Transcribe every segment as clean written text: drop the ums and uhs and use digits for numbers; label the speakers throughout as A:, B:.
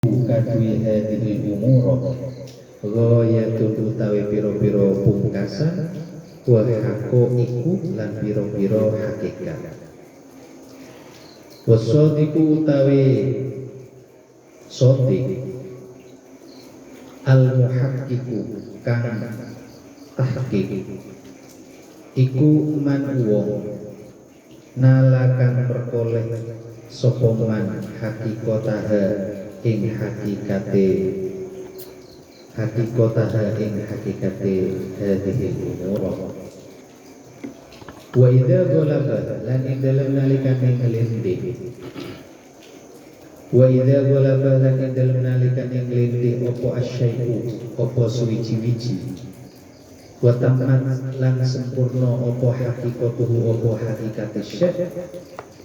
A: kadwi hadhil umur ghayatul utawi pira-pira pungkasan wa haqo iku lan pira-pira hakikat wasadiku utawi sodik al muhaqqiqu kang tahqiq iku man wong nalakan perkoleh sapa man hakikataha ing hakikate hadhihi umur wa idza ghalaba lan ing dalem nalikane nglindi wa idza ghalaba lan ing dalem nalikane nglindi apa asyai'u apa suwiji-wiji wa tamat lan sempurna apa hakikatuhu apa hakikate syekh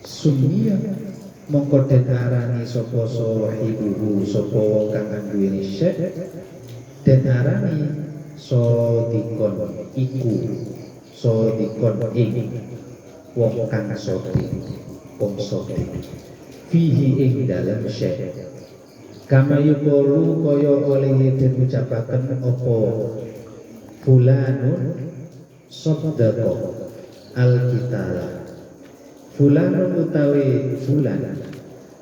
A: sumia mongko den arani sapa sahibuhu sapa wong kang duweni syekh den arani sodikon iku sodikon ing wong kang sodik wong sodik fihi ing dalem syekh kama yuqulu kaya oleh den ucapaken apa fulanun saddaqa alkitala fulanun utawi fulan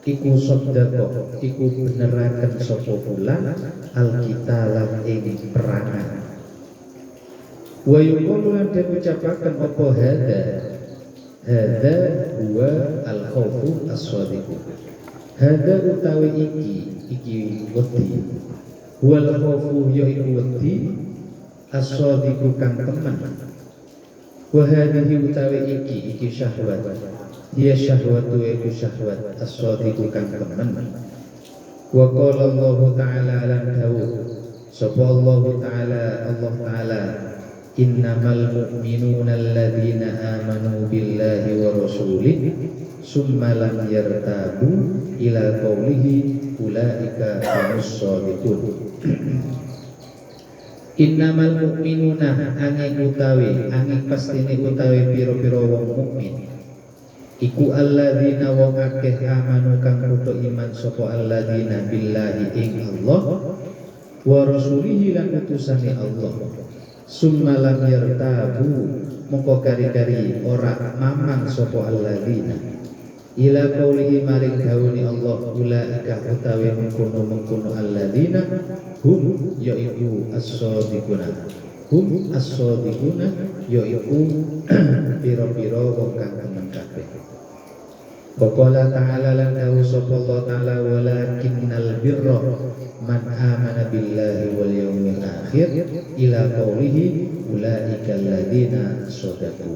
A: iku saddaqa iku beneraken sapa fulan alkitala ing perangan wa yuqulu lan den ucapaken apa hada huwa al-khawfu as-sadiq hada utawi iki wedi wal khawfu yaiku wedi as-sadiq kang temen wa hadhihi utawi iki syahwat dia syahwatu iku syahwat as-sadiq kang temen wa qala Allah taala lan dawu sapa Allah taala innamal mu'minuna alladzina amanu billahi wa rasulihi summa lam yartabu ila qawlihi ulaika humus shadiqun innamal mu'minuna angin pastine utawi pira-pira wong mukmin iku alladzina wong akeh amanu kang kudu iman sapa alladzina billahi ing Allah wa rasulihi lan utusane Allah summa lam yartabu mongko kari-kari ora mamang sapa alladzina ila qaulihi maring dawuhni Allah ulaika utawi mengkono alladzina hum yaiku as-shadiquna yaiku pira-pira wong kang temen kabeh. Qala ta'ala lan dawu sapa Allah ta'ala walakinnal birra man amana billahi wal yawmil akhir ila qaulihi ulaika alladzina sadaqu.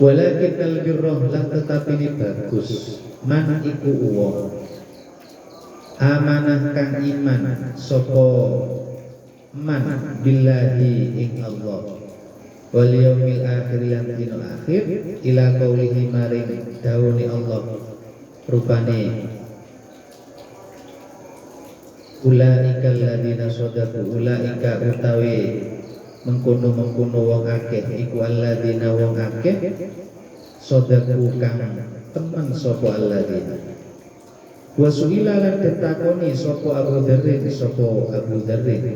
A: Walakinnal birra lan tetapi ini bagus man iku wong amanah kang iman sapa man billahi ing Allah wal yaumil akhir lan dina akhir ila qaulihi maring dawuhni Allah rupane ulaika alladzina sadaqu ulaika utawi mengkono wong akeh iku alladzina wong akeh sadaqu kang temen sapa alladzina wa su'ila lan ditakoni sapa Abu Dzarrin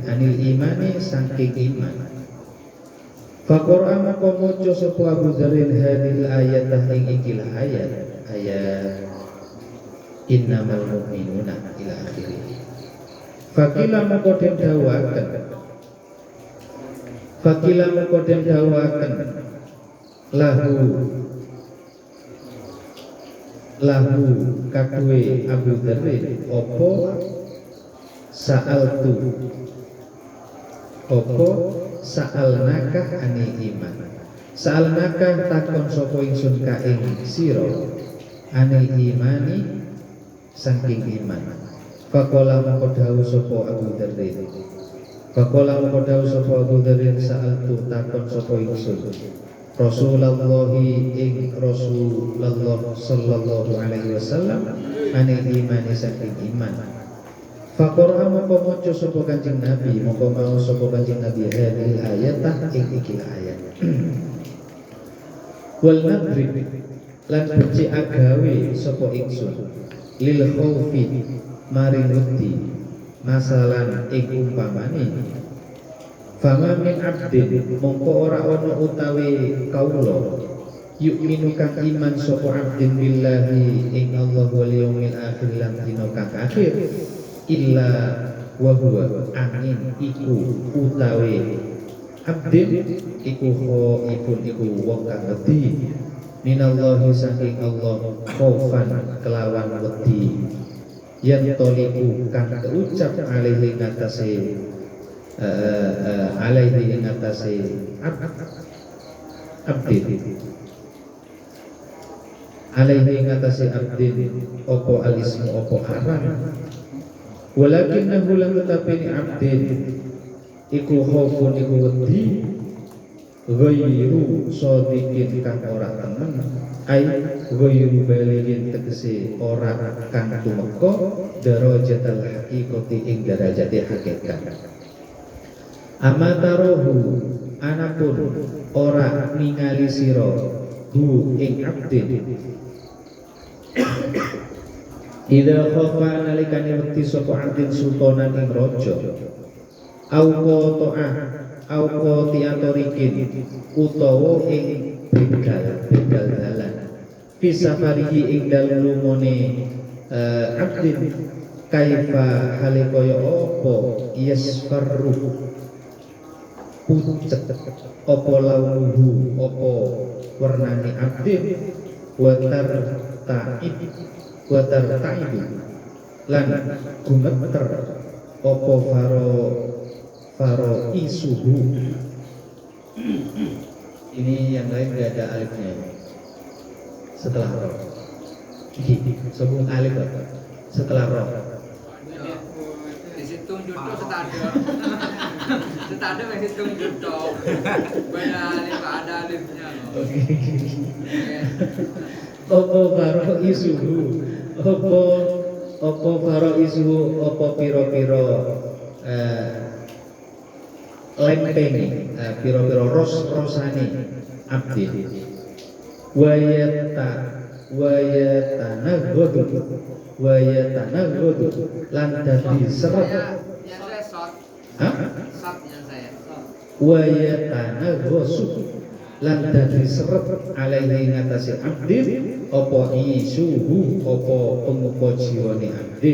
A: anil imani saking iman faqara maka maca sapa Abu Dzarrin hadil ayat ing ikilah ayat innamal mu'minuna ila akhirih fakila maka den dawaken lahu kadue Abu Dzarrin opo sa'alnaka anil iman sa'alnaka takon sapa ingsun ka ing sira anil imani saking iman faqala moko dawuh sapa Abu Dzarrin sa'altu takon sapa ingsun Rasulullah ing Rasulullah sallallahu alaihi wasallam anil imani saking iman. Faqara moko maca sapa Kanjeng Nabi, moko mau sapa Kanjeng Nabi hadil ayat ing iki ayat. Wal nadrib lan becik agawe sapa ingsun lil khaufi maring wedi masalan ing umpamane fama min abdin mongko ora ana utawi kawula yu'minu kang iman sapa abdin billahi ing Allah wal yaumil akhir lan dina kang akhir illa wa huwa angin iku utawi abdin iku khaifun iku wong kang wedi minallahi saking Allah khaufan kelawan wedi yen toliku kang keucap alaihi ngatasi alaihi ngatasi abdin alaihi ngatasi abdin opo alismu opo aran walakinnahu lam tatapini abdin iku khaufun iku wedi ghairu shadiqin kang ora temen ai ghairu balighin tegese ora kang tumeka darajatul haqiqati ing darajate hakikat amatarohu anapun ora ningali sira hu ing abdin ida khafa nalikane wedi sapa abdin sultanan ing raja au qata'ah au qati'atorikin utawa ing begal dalan fi safarihi ing dalem lumone abdin kaifa hale kaya apa yasfarru pucet apa launuhu apa warnane abdin watar ta'idu lan gumeter apa faro isuhu. Ini yang lain tidak ada alifnya setelah roh. Sebelum alif setelah roh.
B: Di situ jodoh setade masih hitung jodoh. Beda alif ada alifnya.
A: Opo faro isuhu, opo faro isuhu, opo piro lempeng piro rosane abdi wayatanagodu lan dadi seret wayatanagosu lan dadi seret alaihi ngatasi abdi apa isuhu apa pemuka jiwane abdi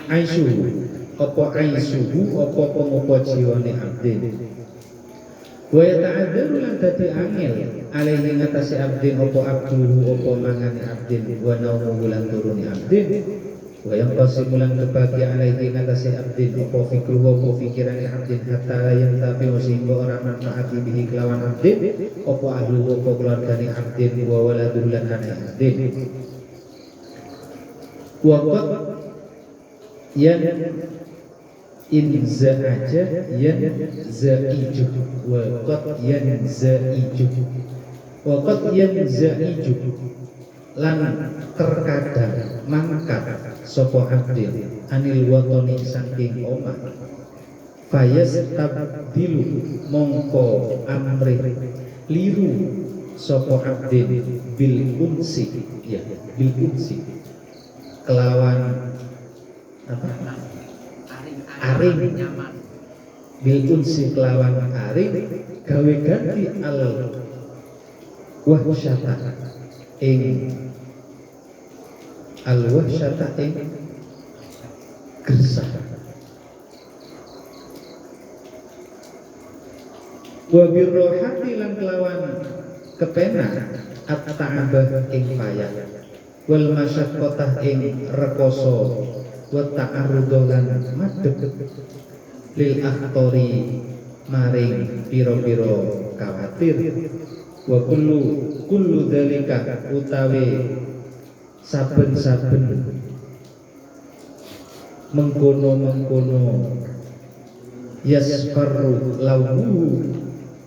A: aisuhu apa aisuhu apa pemuka jiwane abdin wa yata'adzaru lan dadi angel alaihi ngatasi abdin apa abduhu apa mangane abdin wa naumuhu lan turuni abdin wa yang qasimulan kebagi alaihi ngatasi abdin apa fikruhu apa fikirane abdin hatta yang tapi sehingga ora manfaati bihi kelawan abdin apa ahluhu apa keluargane abdin wa waladuhu lan anak abdin wa qad yan inza aja yan zaiju wa qad yan zaiju wa qad yan zaiju lan terkadang mangkat sapa abdin anil watoni saking omah fayas tabdilu mongko amri liru sapa abdin bil unsi ya bil unsi kelawan apa aring bil unsi kelawan aring gawe ganti al wahsyata ing al wahsyata ing gersah wa birrohati lan kelawan kepenak at-ta'abah ing payah wal masyaqqatah ing rekoso wa ta'arrudu lan madhep lil akhtori maring pira-pira kawatir wa kullu dalika utawi saben-saben mengkono yasfarru lauhu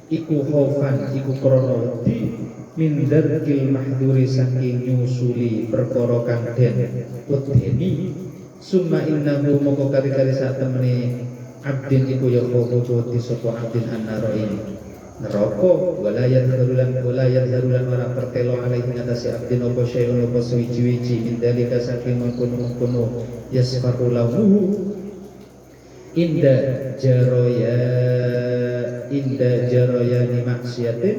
A: iku khaufan iku krana wedi min darkil mahduri saking nyusuli perkara kang den wedeni summa innahu moko kari-kari sak temene abdin iku ya khawfu sapa abdin annara ini neraka wala yadharulan ora pertelo alaihi ngatasi abdin apa syai'un apa suwiji-wiji min dalika saking mengkono-mengkono yasfaru launuhu inda jaraya ni maksiatin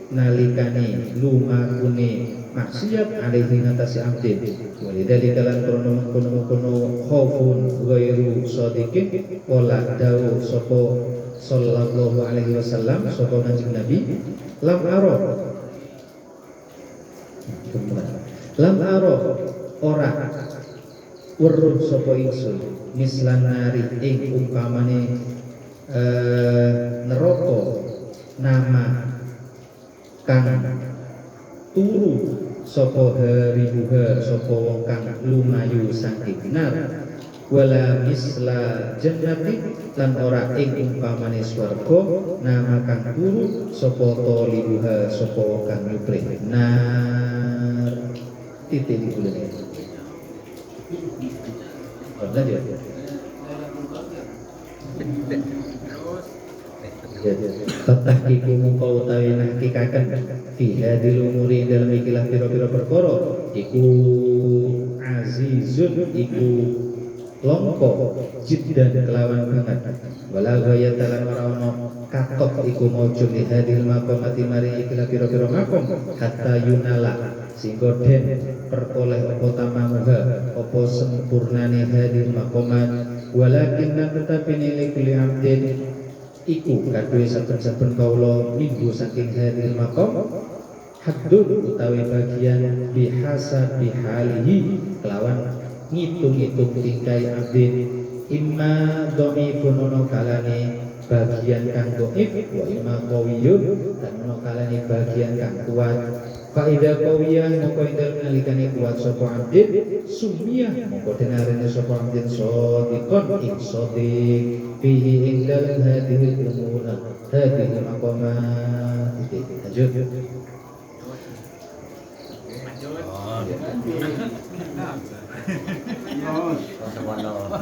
A: nalikani lumakune maksiat alaihi ngatasi abdin walidhalika lan krono mengkono-mengkono khaufun ghairu shadiqin wala dawu sapa sallallahu alaihi wasallam sapa kanjeng Nabi lam aro ora weruh sapa ingsun mislan nari ing umpamane neraka nama kang turu sapa haribuha sapa wong kang lumayu saking nar wala misla jannati lan ora ing umpamane swarga nama kang turu sapa talibuha sapa wong kang nyuplih nar titik di bulan ini. Lanjut. Tahqiqu muka utawi nahqiqaken fi hadil umuri dalam ikilah pira-pira perkara iku azizun iku longko jiddan kelawan banget wala gaya dalam ora katok iku maujud li hadil maqamati mari ikilah pira-pira maqam hatta yunala sehingga den perkoleh apa tamamuha apa sempurnane hadil maqamat walakin tetapi nilai kulli abdin iku kadue saben-saben kawula minggu saking hadil maqam haddun utawi bagian bihasa bihalihi kelawan ngitung-ngitung tingkai abdin imma dhaifun ono kalane bagian kang dhaif wa imma qawiyyun dan ono kalane bagian kang kuat fa idza qawiyan moko indal nalikane kuat sapa abdin sumiyah moko denarene sapa abdin sadiqon ing sadiq fihi ing dalem hadhihi umur hadhihi maqamat lanjut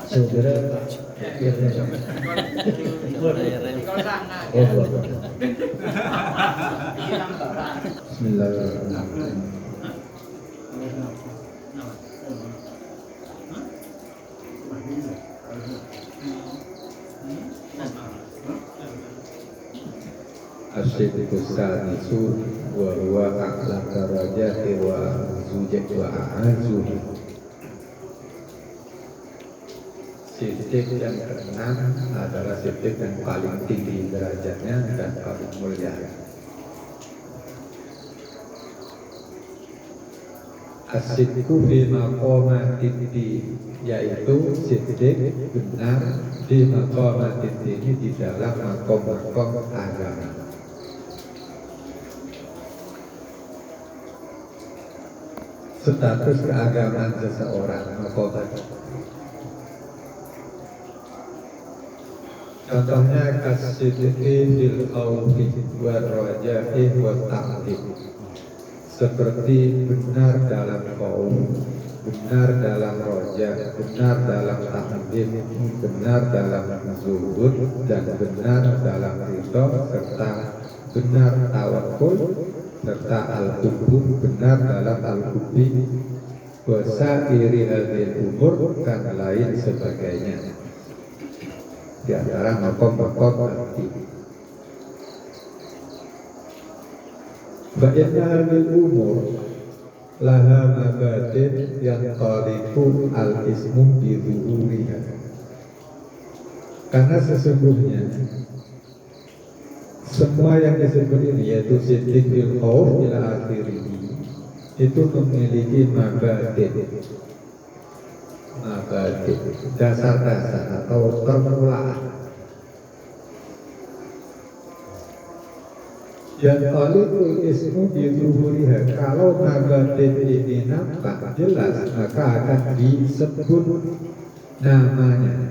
A: Saudara, Bismillahirrahmanirrahim. Asyidku sadisu wa huwa a'la darajati wa zujat wa a'azuhi. Sidik yang keenam adalah sidik yang paling tinggi derajatnya dan paling mulia. Asyidku fi maqamatiddi yaitu sidik benar di maqamatiddi ini di dalam maqam-maqam agama. Status keagamaan seseorang maqamat. Contohnya kasidiki bil khawfi wa raja'i wa ta'lim. Seperti benar dalam qaum, benar dalam roja, benar dalam ta'lim, benar dalam zuhud dan benar dalam ridho serta benar tawakkul serta al-hubub benar dalam al-hubbi wa sa'iri hadhil umur dan lain sebagainya. Di antara makom-makom nanti. Bagaimana hadil umur laha mabadin yang qaliku al-ismu biduhuriha. Karena sesungguhnya semua yang disebut ini yaitu siddiq bil khauf ila akhirih itu memiliki mabadin dasar-dasar atau permulaan yang qalikul ismu bizuhuriha. Kalau mabadin ini nampak jelas maka akan disebut namanya.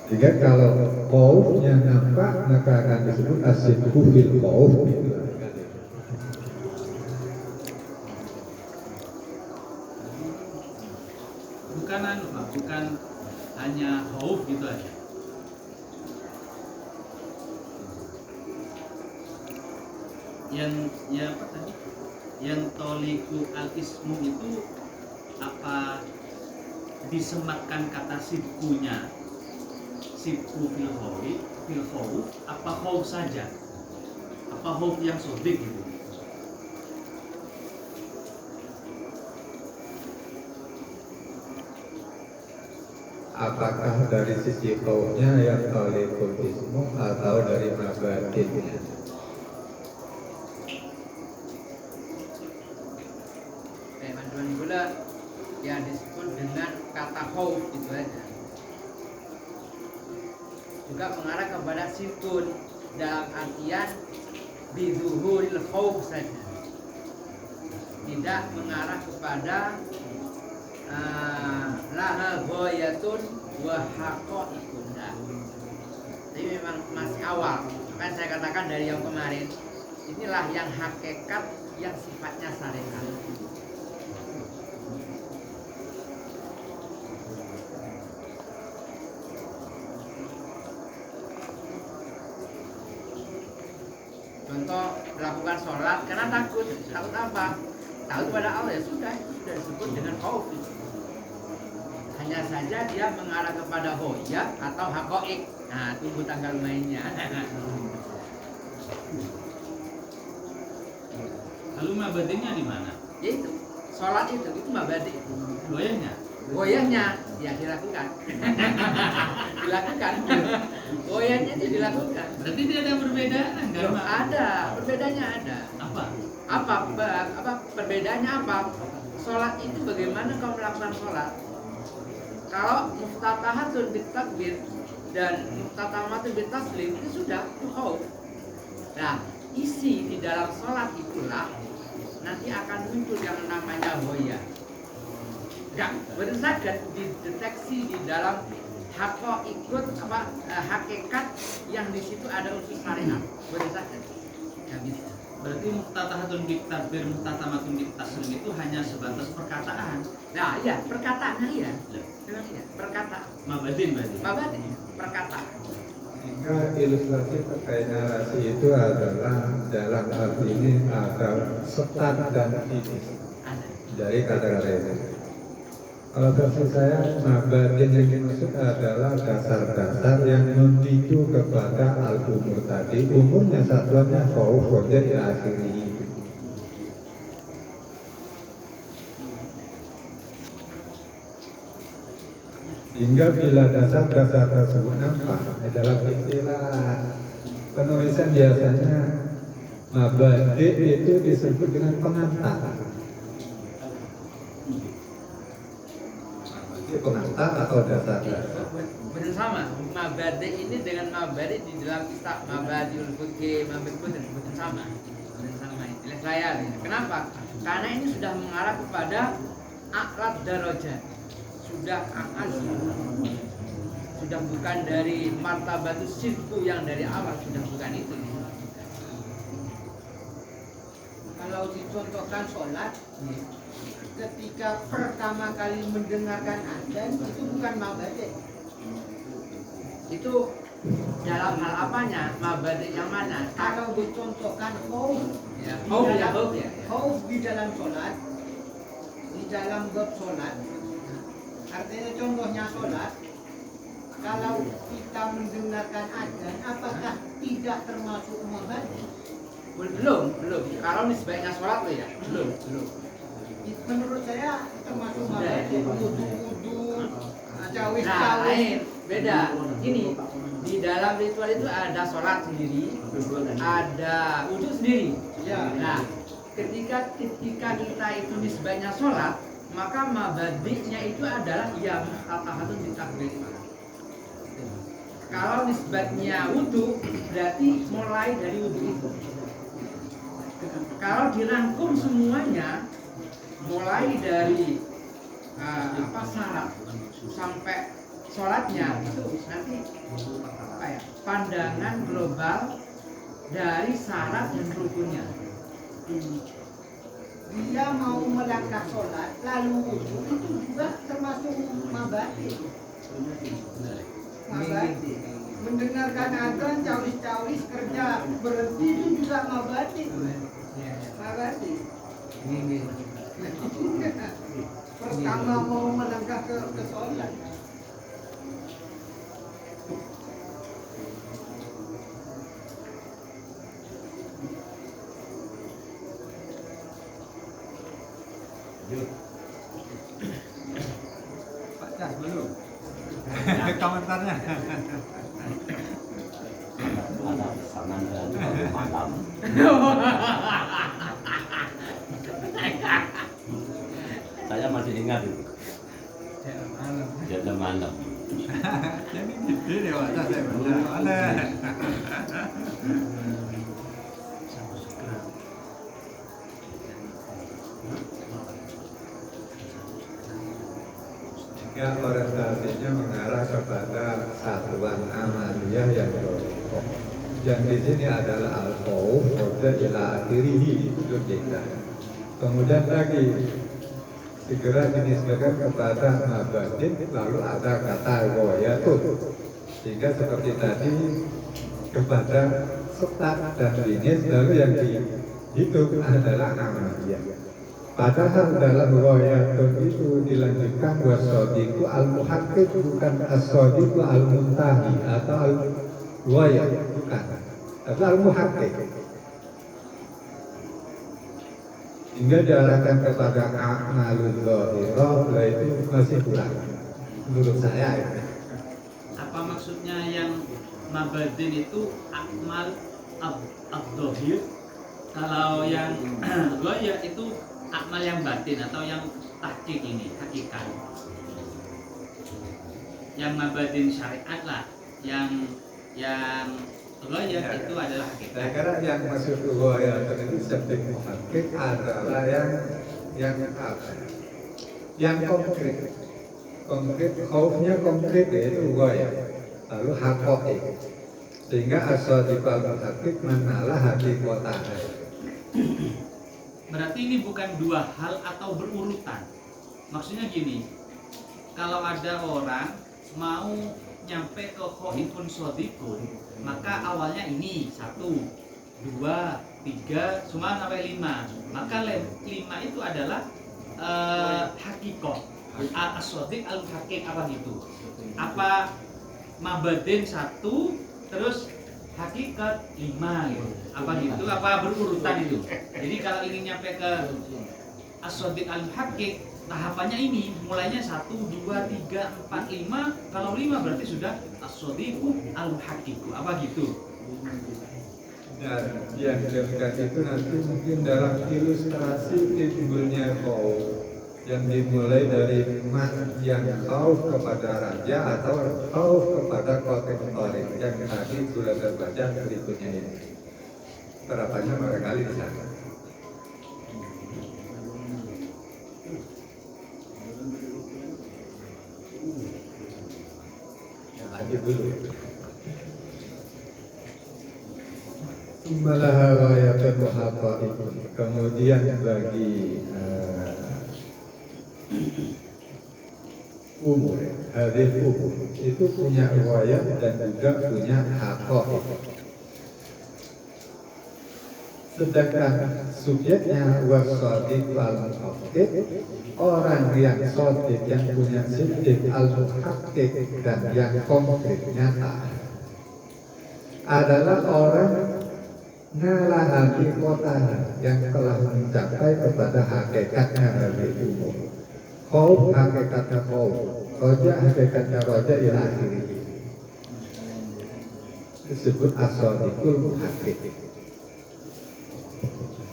A: Jika kalau qaufnya nampak maka akan disebut asyidku bil qauf.
C: Bukan hanya khauf gitu aja. yang apa tadi? Yang toliku al ismu itu apa disematkan kata sibkunya sibku fil khawf apa khawf saja, apa khawf yang sodik gitu.
D: Apakah dari sisi kaumnya yang tolikul ismu atau dari mabadinnya?
B: Manduan gula yang disebut dengan kata khawf itu aja. Juga mengarah kepada situn dalam artian bizuhuril khawf saja. Tidak mengarah kepada laha ghayatun wa haqa'iqun. Tapi memang masih awal. Kan saya katakan dari yang kemarin, inilah yang hakikat yang sifatnya syariat. Contoh melakukan sholat karena takut apa? Takut pada Allah, ya sudah disebut dengan khauf. Hanya saja dia mengarah kepada hoya atau hakoik. Nah, tunggu tanggal mainnya.
C: Lalu mabadinya di mana?
B: Itu sholat itu mabadi. Goyahnya ya dilakukan. Goyahnya itu dilakukan.
C: Berarti tidak ada perbedaan kan?
B: Ada, perbedaannya ada. Apa perbedaannya apa? Sholat itu bagaimana kau melakukan sholat? Kalau muftatahatun bitakbir dan muftatamatun bitaslim itu sudah khauf. Nah, isi di dalam sholat itulah nanti akan muncul yang namanya hoya. Yang berdasarkan dideteksi di dalam hakikat yang di situ ada unsur syariat. Berdasarkan. Ya bisa.
C: Berarti muftatahatun bitakbir, muftatamatun bitaslim itu hanya sebatas perkataan.
B: Nah, iya, perkataannya iya. Memang iya, perkataan.
C: Mabadin berarti.
B: Mabadi, perkataan.
D: Sehingga ilustrasi terkait narasi itu adalah dalam arti ini ada sekat dan titis
B: Ada.
D: dari kata-kata itu. Kalau versi saya, mabadin yang dimaksud adalah dasar-dasar yang menuju kepada al-umur tadi. Umurnya satuannya khauf wajah di akhiri itu. Hingga bila dasar-dasar tersebut nampak dalam istilah penulisan biasanya mabadi itu disebut dengan pengantar. Pengantar atau dasar-dasar.
B: Bersama mabadi ini dengan mabadi di dalam kitab Mabadiul Fiqh, Mabadiul bersama istilah saya. Kenapa? Karena ini sudah mengarah kepada akhlak darajat. Sudah sudah bukan dari martabatus sirku yang dari awal, sudah bukan itu.
E: Kalau dicontohkan sholat, ketika pertama kali mendengarkan adzan itu bukan mabadi.
B: Itu dalam hal apanya? Mabadi yang mana?
E: Kalau dicontohkan khauf,
B: Ya,
E: khauf di dalam sholat, di dalam bab sholat, artinya contohnya sholat. Kalau kita mendengarkan adzan, apakah tidak termasuk mabadi?
B: Belum. Kalau sebaiknya sholat loh ya, belum.
E: Menurut saya termasuk mabadi. Wudu, cawis.
B: Nah, lain, beda. Ini di dalam ritual itu ada sholat sendiri, ada wudhu sendiri.
E: Ya.
B: Nah, ketika kita itu nisbahnya sholat, maka mabadinya itu adalah ya muftatahatun bitakbir. Kalau nisbatnya wudhu, berarti mulai dari wudhu itu. Kalau dirangkum semuanya, mulai dari syarat sampai sholatnya itu nanti pandangan global dari syarat dan rukunnya.
E: Dia mau melangkah sholat lalu wudhu itu juga termasuk mabadi. Mabadi. Mendengarkan adzan, cawis-cawis, kerja berhenti itu juga mabadi. Tadi
B: Ini.
E: pertama mau melangkah ke sholat.
D: Pak Cah dulu. Komentarnya.
F: Ada pesanan dari malam. Saya masih ingat itu. Jam malam.
D: Jadi gitu deh Pak Cah, saya mana. Ya, orientasinya mengarah kepada satuan amaliyah yang berokok. Yang di sini adalah al-khawf, roda ila akhirihi, itu kita. Kemudian lagi segera dinisbahkan kepada mabadin, lalu ada kata goyatun. Sehingga seperti tadi kepada setat dan dinis, lalu yang dihitung adalah amaliyah. Padahal dalam goyatun itu dilanjutkan wasodiku al-muhakkik, bukan as-sodiku al-muntahi atau al-goyat, bukan, tapi al-muhakkik. Hingga diarahkan kepada a'malul zahirah, itu masih kurang menurut saya ya.
C: Apa maksudnya yang mabadin itu akmal ad-dhahir? Kalau yang goyah itu akmal yang batin atau yang tahqiq ini, hakikat. Yang mabadin syariat lah, yang goyah itu adalah
D: Saya
C: hakikat.
D: kira yang masuk ke goyatun itu seperti muhakkik adalah yang apa? Yang konkret. Konkret, khaufnya konkret yaitu goyah. Lalu hakoik. Sehingga as-sadiq al-muhakkik manalah hakikatan.
C: Berarti ini bukan dua hal atau berurutan. Maksudnya gini, kalau ada orang mau nyampe ke khaifun sodikun, maka awalnya ini 1, 2, 3, semua sampai 5. Maka 5 itu adalah hakikoh, as-sodik al-hakik, apa gitu. Apa mabadin 1 terus hakikat 5 gitu. Apa gitu? Apa berurutan itu? Jadi kalau ingin nyampe ke as-sodik al-hakik, tahapannya ini mulainya 1, 2, 3, 4, 5. Kalau 5 berarti sudah as-sodiku al-hakiku, apa gitu.
D: Dan yang dekat itu nanti mungkin dalam ilustrasi timbulnya khauf yang dimulai dari man yang khauf kepada raja atau khauf kepada konteks yang tadi sudah terbaca berikutnya ini. Terapannya barangkali di sana. Lanjut dulu. Malaha ghayatun wa haqa'iqun. Kemudian bagi umur, hadis umur itu punya ghayat dan juga punya haqa'iq. Sedangkan subjeknya wasadiq al-muhakkik, orang yang shadiq yang punya siddiq al-muhakkik dan yang konkret nyata adalah orang ngalah hakikatnya yang telah mencapai kepada hakikatnya hadis umur. Khauf hakikatnya khauf, roja hakikatnya roja ila akhirih. Disebut as-sadiqul muhakkik.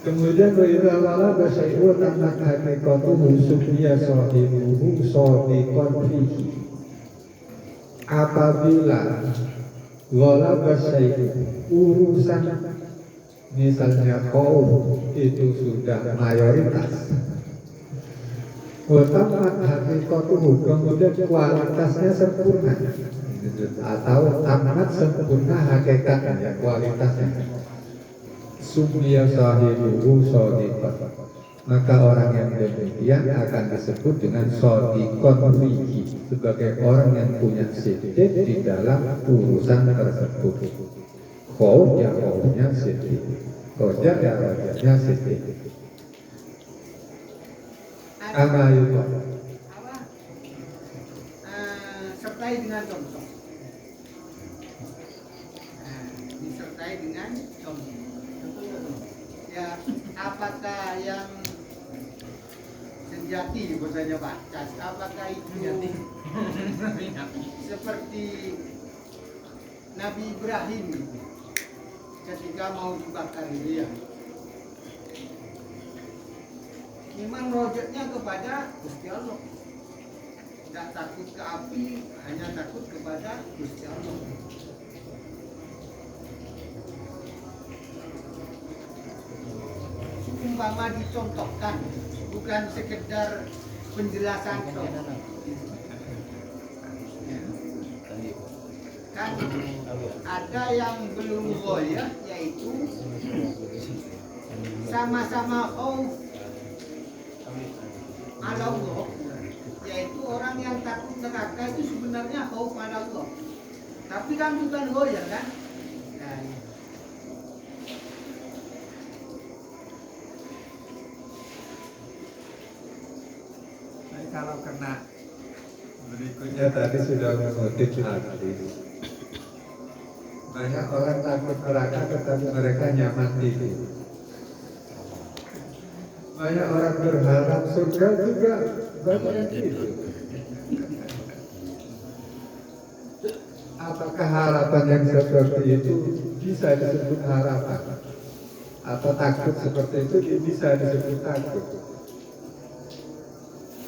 D: Kemudian berita wala basyai'u tamat hakikatuhu summiya sahibuhu sadiqan fihi. Apabila wala basyai'u urusan misalnya khauf itu sudah mayoritas, tamat hakikatuhu kemudian kualitasnya sempurna, atau tamat sempurna hakikatnya kualitasnya, summiya sahibuhu shadiqan, maka orang yang demikian akan disebut dengan shadiqan fihi, sebagai orang yang punya siddiq di dalam urusan tersebut. Khaufnya siddiq. Roja ya rojanya Siti. Amayuto.
E: Apa? Sertai dengan contoh. Disertai dengan contoh. Ya, apakah yang sejati bahasanya Pak Cas? Apakah itu seperti Nabi Ibrahim gitu, ketika mau dibakar dia? Memang rojeknya kepada Gusti Allah. Tidak takut ke api, hanya takut kepada Gusti Allah. Umpama dicontohkan, bukan sekedar penjelasan toh. Kan ada yang belum goyah, yaitu sama-sama khauf ala Allah, yaitu orang yang takut neraka itu sebenarnya khauf ala Allah, tapi kan bukan goyah kan. Nah,
D: Kalau kena berikutnya tadi sudah mengutip hadis. Banyak orang takut neraka tetapi mereka nyaman tidur. Banyak orang berharap surga juga banyak tidur. Apakah harapan yang seperti itu bisa disebut harapan? Atau takut seperti itu bisa disebut takut?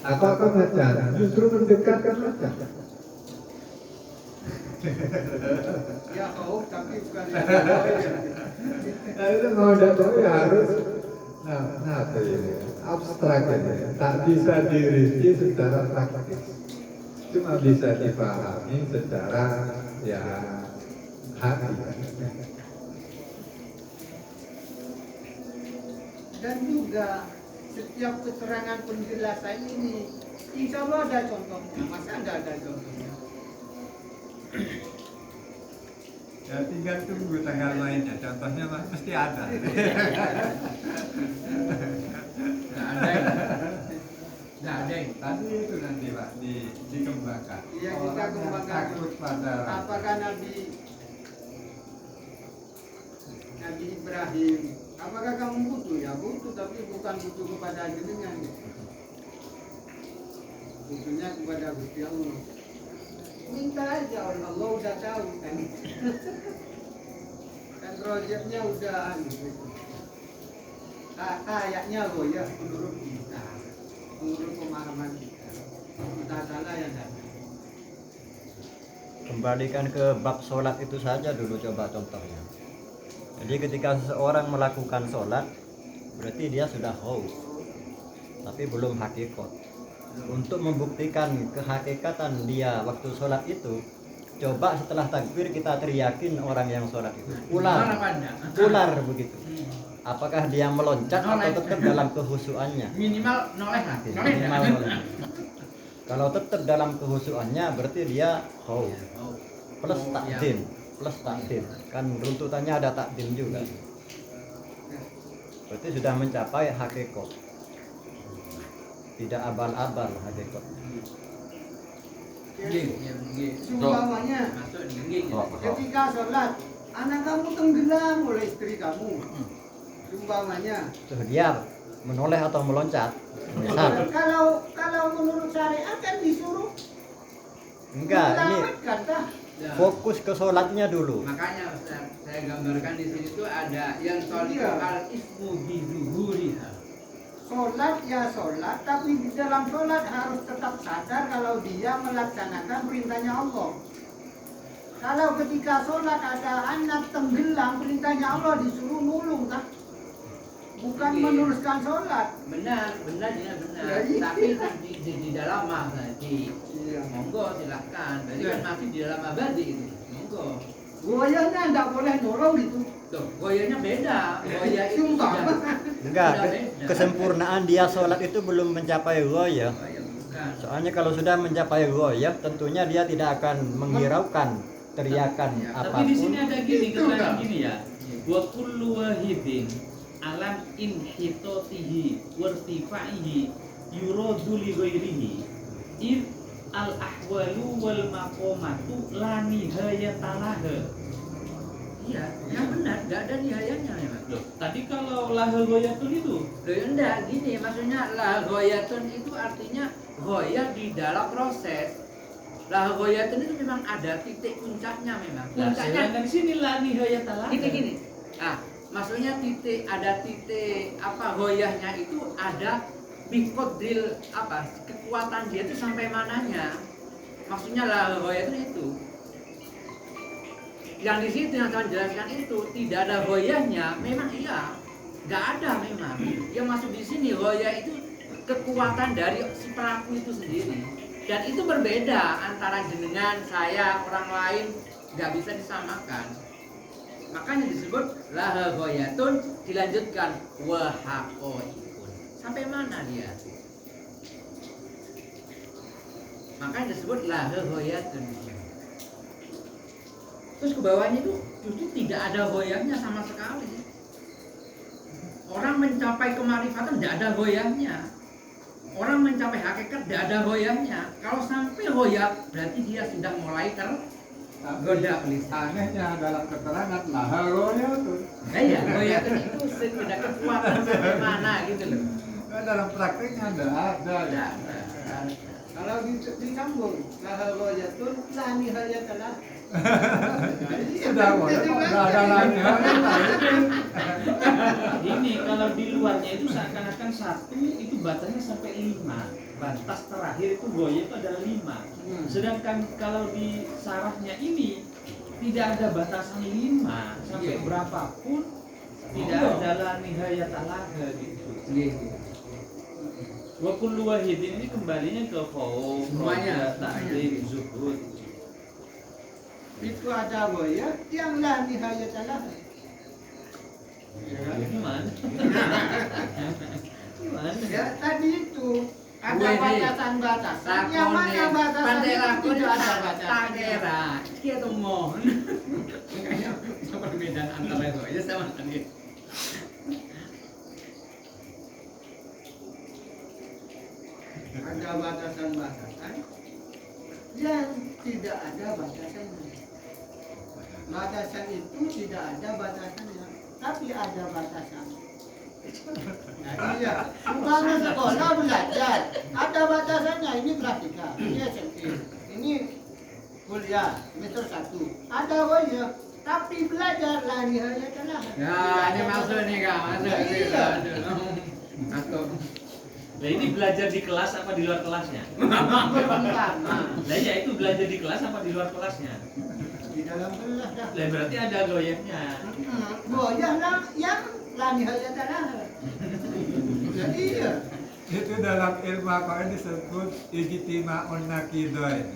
D: Apa macan? Justru mendekatkan macan.
E: ya khauf tapi bukan.
D: Nah itu mau datang ya harus apa ini? Abstrak ini, tak bisa dirinci secara praktis. Cuma bisa dipahami secara ya hati.
E: Dan juga setiap keterangan penjelasan ini insya Allah ada contohnya, masa nggak ada contohnya?
D: Ya tinggal tunggu tanggal mainnya, contohnya mesti ada.
B: Nggak ada yang
D: Tadi itu nanti Pak dikembangkan.
E: Iya, kita
D: Orang yang
E: kembangkan.
D: takut pada
E: Apakah Nabi Ibrahim, apakah kamu butuh? Ya butuh, tapi bukan butuh kepada jenengan. Butuhnya kepada Gusti Allah. Minta aja, Allah udah tahu kan. Kan proyeknya udah gitu. Kayaknya loh ya menurut kita, menurut pemahaman kita. Kita salah ya kan.
G: Kembalikan ke bab sholat itu saja dulu, coba contohnya. Jadi ketika seseorang melakukan sholat, berarti dia sudah khauf, tapi belum hakikat. Untuk membuktikan kehakikatan dia waktu sholat itu, coba setelah takbir kita teriakin orang yang sholat itu ular begitu. Apakah dia meloncat atau tetap dalam kehusuannya?
B: minimal noleh lah.
G: Minimal meloncat. Kalau tetap dalam kehusuannya berarti dia khauf plus takdim, kan runtutannya ada takdim juga. Berarti sudah mencapai hakikat, tidak abal-abal hakikat.
E: Seumpamanya ketika sholat, anak kamu tenggelam oleh istri kamu. Seumpamanya.
G: Tuh dia menoleh atau meloncat. Misal.
E: Kalau menurut syariat kan disuruh
G: Enggak, ini
E: menyelamatkan, tah?
G: fokus ke sholatnya dulu.
B: Makanya saya gambarkan di sini tuh ada yang toliku al ismu bizuhuriha.
E: Sholat ya sholat, tapi di dalam sholat harus tetap sadar kalau dia melaksanakan perintahnya Allah. Kalau ketika sholat ada anak tenggelam, perintahnya Allah disuruh nulung, kan? Bukan meneruskan sholat.
B: Benar.
E: Ya, iya.
B: Tapi di dalam mah nanti. Monggo silahkan. Berarti kan masih di dalam abadi itu. Monggo.
E: Goyahnya enggak boleh nolong gitu.
B: Tuh, goyahnya beda. Goyah itu
E: Sumpah.
G: Enggak,
B: sudah beda.
G: kesempurnaan dia sholat itu belum mencapai ghoyah.
B: Bukan.
G: Soalnya kalau sudah mencapai ghoyah, tentunya dia tidak akan menghiraukan teriakan
C: Tapi di sini
G: apapun.
C: ada gini, keterangan gini ya. Wa kullu wahidin alam inhitotihi wartifaihi yuradu li ghairihi id al ahwalu wal maqamatu la nihayata laha.
B: Iya, yang benar, nggak ada nihayanya memang.
C: Loh, tadi kalau laha ghayatun itu
B: Loh, enggak, gini maksudnya lah goyatun itu artinya goyah di dalam proses. Lah goyatun itu memang ada titik puncaknya memang.
C: nah,
B: Puncaknya
C: sedangkan di sini la nihayata laha.
B: gini. Nah, maksudnya ada titik apa goyahnya itu ada bikodril apa kekuatan dia itu sampai mananya. Maksudnya lah goyatun itu. Yang di situ yang saya jelaskan itu tidak ada goyahnya, memang iya. Nggak ada memang. Yang masuk di sini goyah itu kekuatan dari si pelaku itu sendiri. Dan itu berbeda antara jenengan, saya, orang lain, nggak bisa disamakan. Makanya disebut laha goyatun, dilanjutkan wahaqoikun. Sampai mana dia? Makanya disebut laha goyatun. Terus ke bawahnya itu justru tidak ada goyahnya sama sekali. Orang mencapai kemarifatan tidak ada goyahnya. Orang mencapai hakikat tidak ada goyahnya. Kalau sampai goyah berarti dia sudah mulai tergoda lisan.
D: Anehnya dalam keterangan laha goyatun.
B: Nah ya, goyatun itu sudah kekuatan sampai mana gitu loh.
D: Dalam prakteknya ada.
B: Tidak ada.
E: Kalau disambung laha goyatun la nihayata laha.
D: Sudah ada lagi.
C: Ini kalau di luarnya itu seakan-akan 1 itu batasnya sampai 5. Batas terakhir itu goyah itu adalah 5. Sedangkan kalau di sarafnya ini tidak ada batasan 5 sampai berapapun tidak ada la nihayata laha gitu. Wa kullu wahidin ini kembalinya ke khauf,
B: Semuanya.
C: ta'lim, zuhud.
E: Itu ada goyah yang la nihayata laha.
C: Gimana? Gimana?
E: Ya tadi itu ada
B: Wede.
E: batasan-batasan. Yang mana batasan
B: Pandera
E: itu tidak ada batasan.
B: Tagera, kia tuh mohon. Kayak perbedaan antara goyah sama tadi.
E: Ada batasan-batasan yang tidak ada batasannya. Batasan itu tidak ada batasannya, tapi ada batasan. Nah, iya. Umpama sekolah belajar, ada batasannya. Ini praktika, ini SMP, ini kuliah semester 1. Ada goyah, tapi belajar la nihayata laha.
B: Ya, ini masuk nih kak, masuk.
E: Iya.
B: Masuk.
C: Nah ini belajar di kelas apa di luar kelasnya?
E: Pertama
C: Nah ya itu belajar di kelas apa di luar kelasnya?
E: di dalam kelas dah.
C: Lah berarti ada goyahnya.
E: Goyah lah yang la nihayata laha. Jadi iya.
D: Itu dalam ilmu akaid disebut ijtima'un naqidain.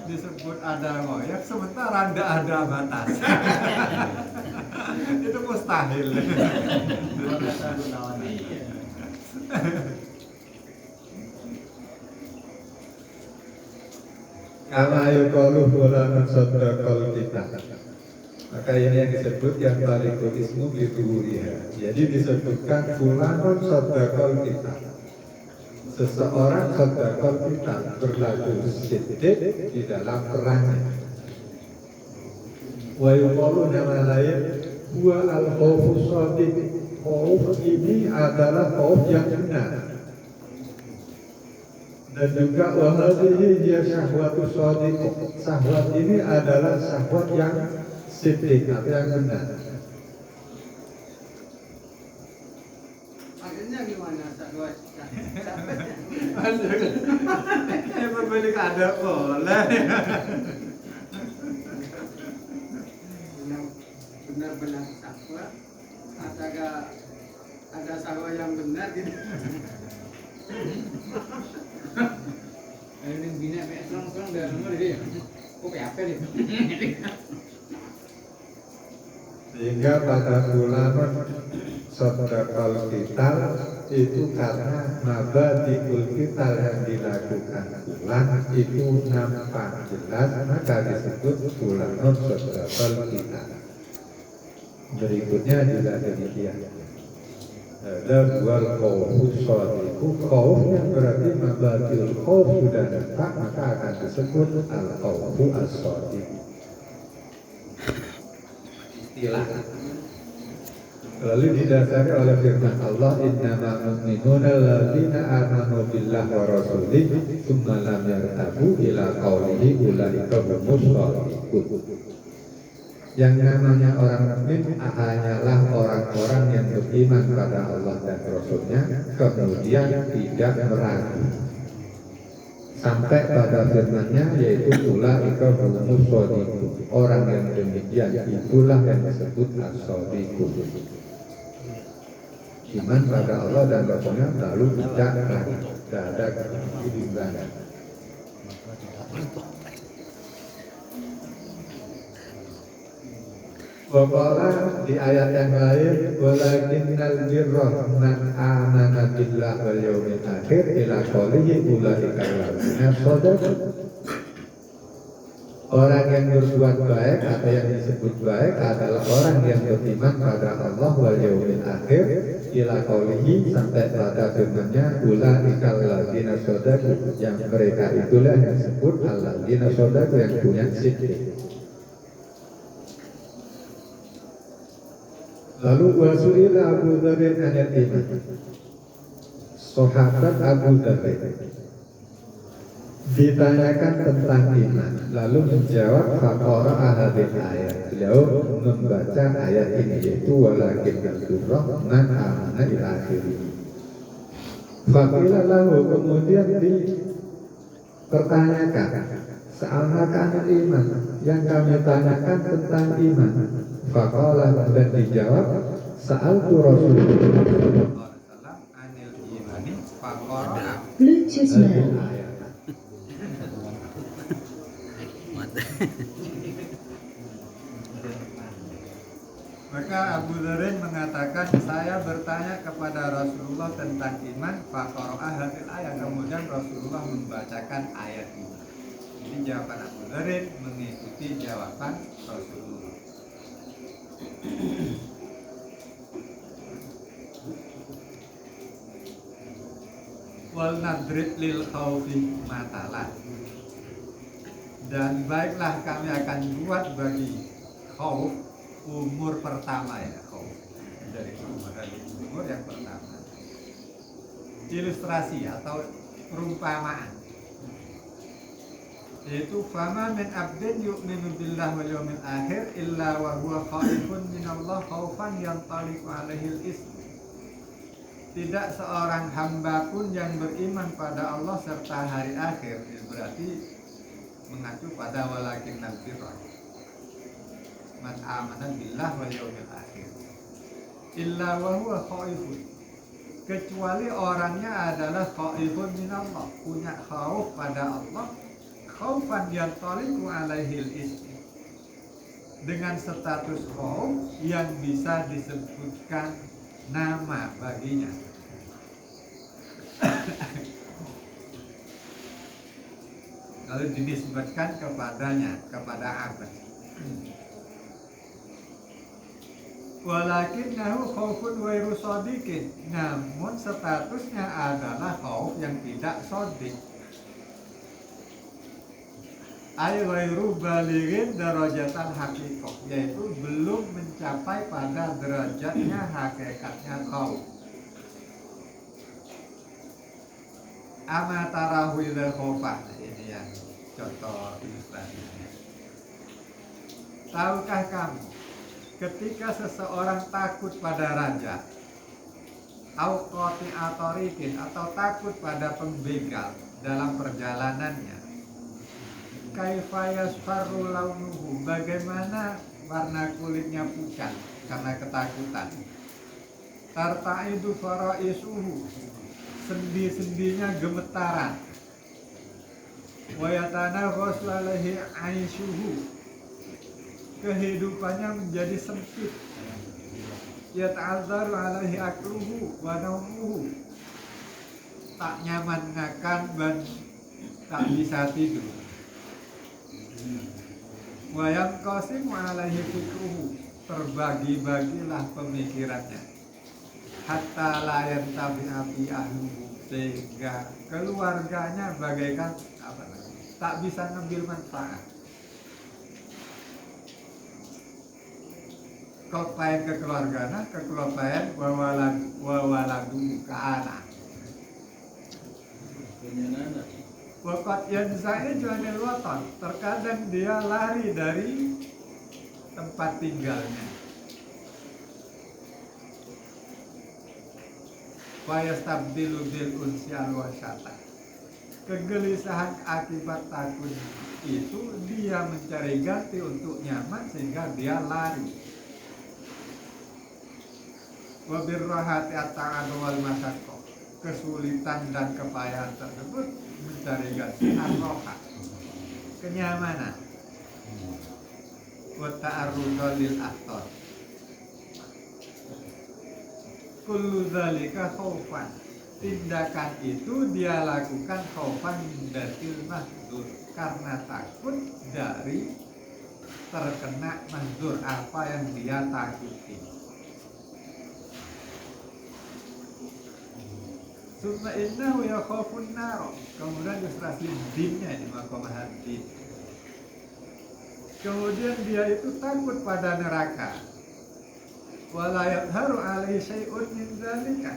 D: Disebut ada goyah sementara tidak ada batas. Itu mustahil. Kama yuqalu fulanun saddaqal kita. Maka ini yang disebut yang tarikul ismu biduhuriha. Jadi disebutkan fulanun saddaqal kita. Seseorang saddaqal kita berlaku siddiq di dalam perannya. Wa yuqalu nama lain huwa al-khawfus shadiq. Khauf ini adalah khauf yang benar. Dan juga wahadihi dia syahwatus shadiq. Syahwat ini adalah syahwat yang siddiq atau yang benar.
E: Maksudnya gimana syahwat?
D: Ini pemilik ada boleh.
E: Benar-benar syahwat. Ada syahwat yang benar gitu.
B: Ini bina kayak serang-serang dari nomor dia. Kok PHP dia?
D: Sehingga pada bulan Sadaqal Qital itu karena mabadiul qital yang dilakukan bulan itu nampak jelas, maka disebut bulan Sadaqal Qital. Berikutnya juga demikian. Ada wal khawfus shadiqu, khawf yang berarti mabatil khawf sudah datang, maka akan disebut al khawfu as-shadiq. Istilah. Lalu didasari oleh firman Allah, innamal mu'minuna alladzina amanu billahi wa rasulihi tsumma lam yartabu ila qawlihi ulaika humus shadiqun. Yang namanya orang mukmin hanyalah orang-orang yang beriman pada Allah dan Rasulnya, kemudian tidak meragu sampai pada firman-Nya, yaitu ulaika humus shadiqun. Orang yang demikian itulah yang disebut as-shadiqun. Iman pada Allah dan Rasulnya lalu tidak ragu, tidak ada kebimbangan. Waqala di ayat yang lain, walakinnal birra man amana billahi wal yawmil akhir ila qawlihi ulaika alladzina shadaqu. Orang yang berbuat baik atau yang disebut baik adalah orang yang beriman pada Allah wal yawmil akhir ila qawlihi sampai pada firman-Nya ulaika alladzina shadaqu, yang mereka itulah yang disebut alladzina shadaqu, yang punya sidq. Lalu wasu'ila Abu Dzar anil iman. Sahabat Abu Dzar ditanyakan tentang iman, lalu menjawab faqara hadhihi ayat. Beliau membaca ayat ini, yaitu walakin al-birra man amana ila akhirih. Faqila lahu, kemudian dipertanyakan, sa'alnaka anil iman, yang kami tanyakan tentang iman. Faqala, dan dijawab, sa'altu Rasulullah anil imani faqara
H: Bluetooth mode.
D: Maka Abu Dzar mengatakan, saya bertanya kepada Rasulullah tentang iman, faqara hadil ayat, kemudian Rasulullah membacakan ayat ini. Jadi jawaban Abu Dzar mengikuti jawaban Rasulullah. Wal nadrib lil khawfi matalah, dan baiklah kami akan buat bagi khawf umur pertama, ya, khawf dari umur yang pertama, ilustrasi atau perumpamaan, yaitu fama min abdin yu'minu billahi wal yawmil akhir illa wa huwa khaifun minallah khaufan yantaliqu alaihil ism. Tidak seorang hamba pun yang beriman pada Allah serta hari akhir, berarti mengacu pada walakin nabirah man amana billahi wal yawmil akhir illa wa huwa khaifun, kecuali orangnya adalah khaifun minallah, punya khauf pada Allah, khaufan yantaliqu alaihil ism, dengan status khauf yang bisa disebutkan nama baginya. Lalu dinisbatkan kepadanya, kepada abad. Walakinnahu khaufun ghairu shadiqin, namun statusnya adalah khauf yang tidak shadiq. Ay ghairu balighin darajatan haqiqah, yaitu belum mencapai pada derajatnya hakikatnya khauf. Ama tarahu ila khaufah, ini yang contoh ilustrasinya. Tahukah kamu ketika seseorang takut pada raja, au qati'atorikin, atau takut pada pembegal dalam perjalanannya, kaifa yasfarru launuhu, bagaimana warna kulitnya pucat karena ketakutan, tarta'idu faraisuhu, sendi-sendinya gemetaran, wa yatanaghasu alaihi aishuhu, kehidupannya menjadi sempit, yata'azzaru alaihi akluhu wa naumuhu, tak nyaman makan dan tak bisa tidur, wa yanqasimu alaihi fikruhu, terbagi-bagilah pemikirannya. Hatta layan tabi api ahlu, sehingga keluarganya bagaikan apa namanya, tak bisa ngambil manfaat. Kelopain ke keluarganya, kekelopain wawaladu ke anak. Wakat yang saya jualnya luatan, terkadang dia lari dari tempat tinggalnya. Fayastabdilu bil unsyal wasyata. Kegelisahan akibat takut itu dia mencari ganti untuk nyaman sehingga dia lari. Wabirrahati at-ta'ad wal masyaqqa. Kesulitan dan kepayahan tersebut mencari ganti ar-raha, kenyamanan. Wa ta'arrudu lil akhtar. Kullu dzalika khaufan. Tindakan itu dia lakukan khaufan dari mahdzur, karena takut dari terkena mahdzur, apa yang dia takuti. Summa innahu yakhafun nar. Kemudian ilustrasi dinnya di maqamah hadin. Kemudian dia itu takut pada neraka. Wala yadharu alaihi syai'un min dzalika.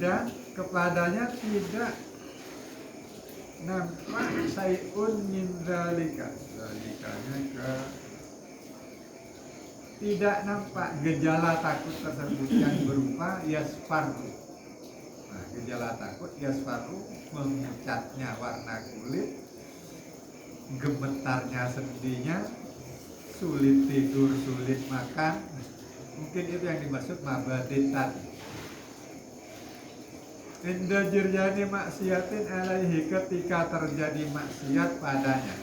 D: Dan kepadanya tidak nampak syai'un min dzalika. Dzalikanya ke tidak nampak gejala takut tersebut yang berupa yasfaru. Nah, gejala takut yasfaru, memecatnya warna kulit, gemetarnya sendinya, sulit tidur, sulit makan. Mungkin itu yang dimaksud mabadin tadi. Inda jirjani maksiatin alaihi, ketika terjadi maksiat padanya.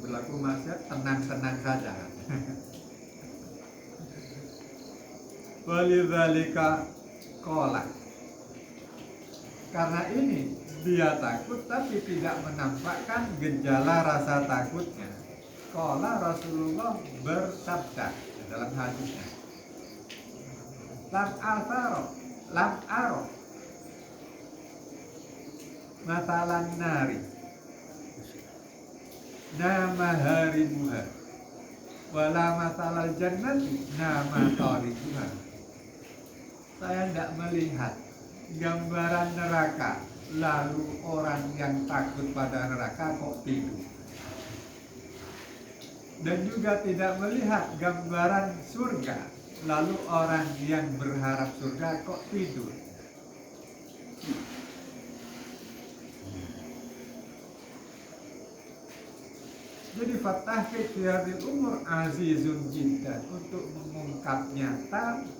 D: Berlaku maksiat, tenang-tenang saja. Walidzalika qala. Karena ini dia takut tapi tidak menampakkan gejala rasa takutnya. Qala Rasulullah bersabda dalam hadisnya, lam aro matalan nari nama harimuha wala matalal jannati nama tariquha. Saya tidak melihat gambaran neraka lalu orang yang takut pada neraka kok tidur, dan juga tidak melihat gambaran surga lalu orang yang berharap surga kok tidur. Jadi fatah fi hadil umur azizun jiddan, untuk mengungkapnya tanpa